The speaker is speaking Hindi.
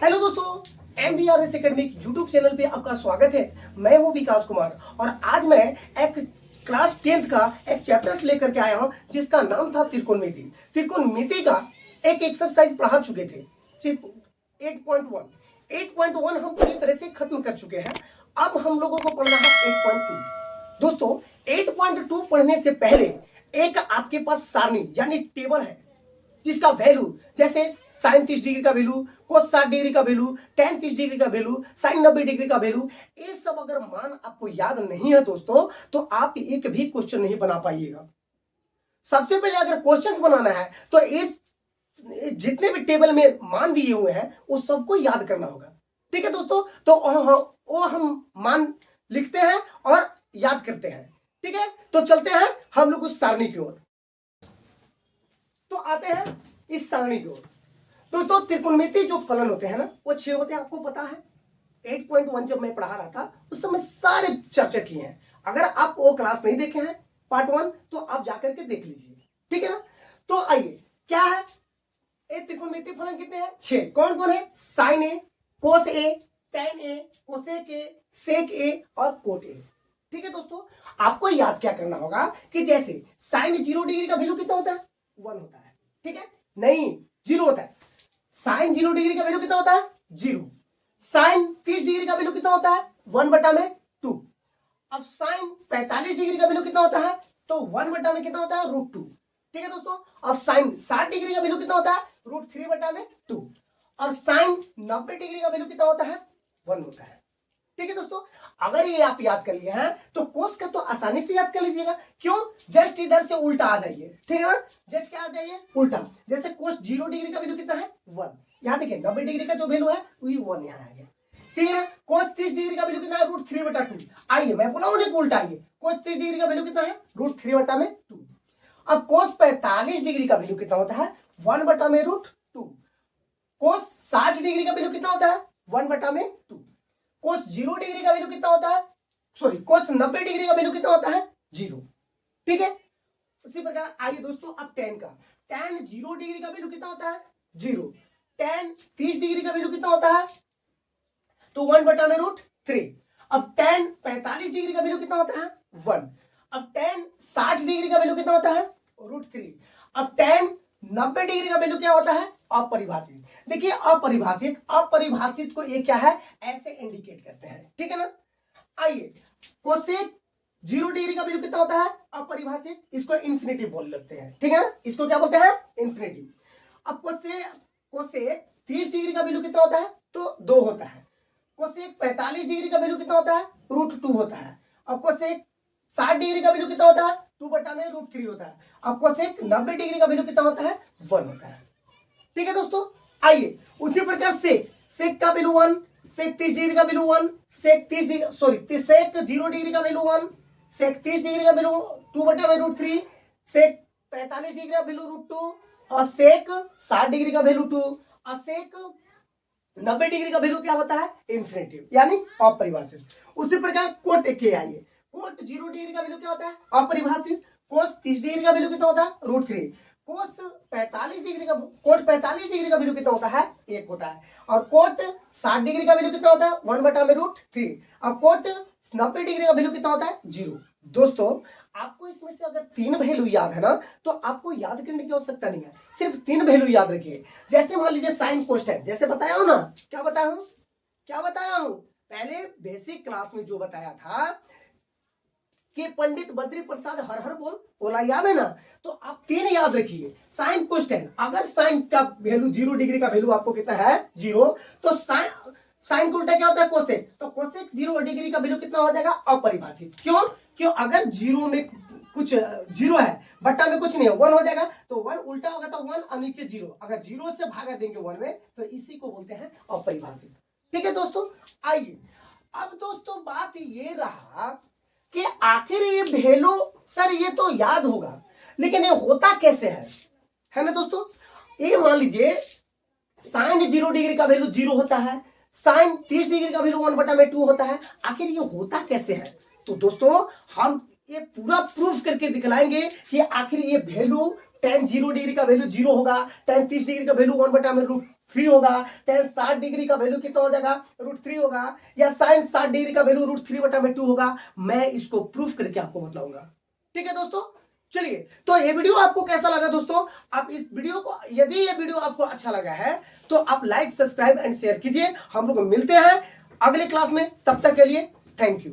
हेलो दोस्तों, MBRS एकेडमिक यूट्यूब चैनल पे आपका स्वागत है। मैं हूं विकास कुमार और आज मैं एक क्लास 10th का एक चैप्टर लेकर के आया हूं जिसका नाम था त्रिकोणमिति। त्रिकोणमिति का एक एक्सरसाइज पढ़ा चुके थे 8.1 8.1 हम पूरी तरह से खत्म कर चुके हैं। अब हम लोगों को पढ़ना है 8.2। दोस्तों 8.2 पढ़ने से पहले एक आपके पास सारणी यानी टेबल है जिसका वैल्यू जैसे साइन 30 डिग्री का वैल्यू, कोस 60 डिग्री का वैल्यू, टेन 30 डिग्री का वैल्यू, साइन 90 डिग्री का वैल्यू, ये सब अगर मान आपको याद नहीं है दोस्तों तो आप एक भी क्वेश्चन नहीं बना पाइएगा। सबसे पहले अगर क्वेश्चंस बनाना है तो इस जितने भी टेबल में मान दिए हुए हैं उस सबको याद करना होगा। ठीक है दोस्तों, तो वो हम मान लिखते हैं और याद करते हैं। ठीक है, तो चलते हैं हम लोग उस सारणी की ओर। तो आते हैं इस सारणी की ओर। दोस्तों त्रिकोणमिति जो फलन होते हैं ना वो 6 होते हैं, आपको पता है। 8.1 जब मैं पढ़ा रहा था उस समय सारे चर्चा किए हैं। अगर आप वो क्लास नहीं देखे हैं पार्ट 1 तो आप जाकर के देख लीजिए। ठीक है ना, तो आइए क्या है ये त्रिकोणमिति फलन कितने हैं? 6। कौन कौन है? Sine A, cos A, tan A, cosec A, sec A और कोट ए। ठीक है दोस्तों, आपको याद क्या करना होगा कि जैसे साइन 0 डिग्री का वैल्यू कितना होता है? 1 होता है। ठीक है, नहीं 0 होता है। साइन 0 डिग्री का वैल्यू कितना होता है? 0। साइन 30 डिग्री का वैल्यू कितना होता है? 1/2। अब साइन 45 डिग्री का वैल्यू कितना होता है? तो 1/में कितना होता है? √2। ठीक है दोस्तों, अब साइन 60 डिग्री का वैल्यू कितना होता है? √3/2। और साइन 90 डिग्री का वैल्यू कितना होता है? 1 होता है। ठीक है दोस्तों, अगर ये आप याद कर लिए हैं तो कोस का तो आसानी से याद कर लीजिएगा। क्यों? जस्ट इधर से उल्टा आ जाइए। ठीक है ना, जस्ट क्या आ जाइए? उल्टा। जैसे कोस 0 डिग्री का वैल्यू कितना है? 1। यहां देखिए 90 डिग्री का जो वैल्यू है वही 1 यहां आ गया। ठीक है ना, कोस 30 डिग्री का वैल्यू कितना है? √3/2। आइए मैं बोला हूं उल्टा आइए। कोस 30 डिग्री का वैल्यू कितना है? √3/2। अब कोस 45 डिग्री का वैल्यू कितना होता है? 1/√2। कोस 60 डिग्री का वैल्यू कितना होता है? 1/2। कोस 0 डिग्री का वैल्यू कितना होता है? सॉरी, कोस 90 डिग्री का वैल्यू कितना होता है? 0। ठीक है, उसी प्रकार आइए दोस्तों अब टेन का। टेन 0 डिग्री का वैल्यू कितना होता है? 0। टेन 30 डिग्री का वैल्यू कितना होता है? तो 1/√3। अब टेन 45 डिग्री का वैल्यू कितना होता है? 1। अब टेन 60 डिग्री का वैल्यू कितना होता है? √3। अब टेन 90 डिग्री का वैल्यू क्या होता है? अपरिभाषित। देखिए अपरिभाषित को ये क्या है? ऐसे इंडिकेट करते हैं। ठीक है ना, आइए कोसेक 0 डिग्री का वैल्यू कितना होता है? अपरिभाषित। इसको इंफिनिटी बोल लेते हैं। ठीक है ना, इसको क्या बोलते हैं? इंफिनिटी। अब कोसेक 30 डिग्री का वैल्यू कितना होता है? तो 2 होता है। कोसेक 45 डिग्री का वैल्यू कितना होता है? √2 होता है। अब कोसेक 60 डिग्री का वैल्यू कितना होता है? 2/√3 होता है। अब कोसेक 90 डिग्री का वैल्यू कितना होता है? 1 होता है। ठीक है दोस्तों, आइए उसी प्रकार सेक का वैल्यू 1, सेक 30 डिग्री का वैल्यू 1, सेक 0 डिग्री का वैल्यू 1, सेक 30 डिग्री का वैल्यू 2/√3, सेक 45 डिग्री का वैल्यू √2 और सेक 60 डिग्री का वैल्यू 2 और सेक 90 डिग्री का वैल्यू क्या होता है? इंफिनिटिव यानी अपरिभाषित। उसी प्रकार कोट के आइए। कोट 0 डिग्री का वैल्यू क्या होता है? अपरिभाषित। कोस 30 डिग्री का वैल्यू कितना होता है? √3। कोट 45 डिग्री का वैल्यू कितना होता है? 1 होता है। और कोट 60 डिग्री का वैल्यू कितना होता है? 1/√3। अब कोट 90 डिग्री का वैल्यू कितना होता है? 0। दोस्तों आपको इसमें से अगर 3 वैल्यू याद है ना तो आपको याद करने की आवश्यकता नहीं है, सिर्फ 3 वैल्यू याद रखिए। जैसे मान लीजिए साइन कोस्टेन, जैसे बताया हूं ना, क्या बताया हूं पहले बेसिक क्लास में जो बताया था कि पंडित बद्री प्रसाद हर हर बोल बोला, याद है ना? तो आप 3 याद रखिए। साइन कोस्टेन, अगर साइन का वैल्यू 0 डिग्री का वैल्यू आपको कितना है? 0, तो साइन को उल्टा क्या होता है? कोसेक। तो कोसेक 0 डिग्री का वैल्यू कितना हो जाएगा? अपरिभाषित। क्यों अगर 0 में कुछ 0 है, बट्टा में कुछ नहीं है, 1 हो जाएगा। तो 1 उल्टा होगा तो 1 और नीचे 0, अगर 0 से भागा देंगे 1 में तो इसी को बोलते हैं अपरिभाषित। ठीक है दोस्तों, आइए अब दोस्तों बात ये रहा कि आखिर ये वैल्यू सर ये तो याद होगा लेकिन ये होता कैसे है ना दोस्तों? ये मान लीजिए साइन 0 डिग्री का वैल्यू 0 होता है, साइन 30 डिग्री का वैल्यू 1/2 होता है। आखिर ये होता कैसे है? तो दोस्तों हम ये पूरा प्रूफ करके दिखलाएंगे कि आखिर ये वैल्यू टेन 0 डिग्री का वैल्यू 0 होगा, टेन 30 डिग्री का वैल्यू 1/√3 3 होगा, tan 60 डिग्री का वैल्यू कितना हो जाएगा, √3 होगा, या sin 60 डिग्री का वैल्यू √3/2 होगा। मैं इसको प्रूफ करके आपको बताऊंगा। ठीक है दोस्तों, चलिए, तो ये वीडियो आपको कैसा लगा दोस्तों? आप इस वीडियो को, यदि ये वीडियो आपको अच्छा लगा है तो आप लाइक, सब्सक्राइब एंड शेयर कीजिए। हम लोग मिलते हैं अगले क्लास में, तब तक के लिए थैंक यू।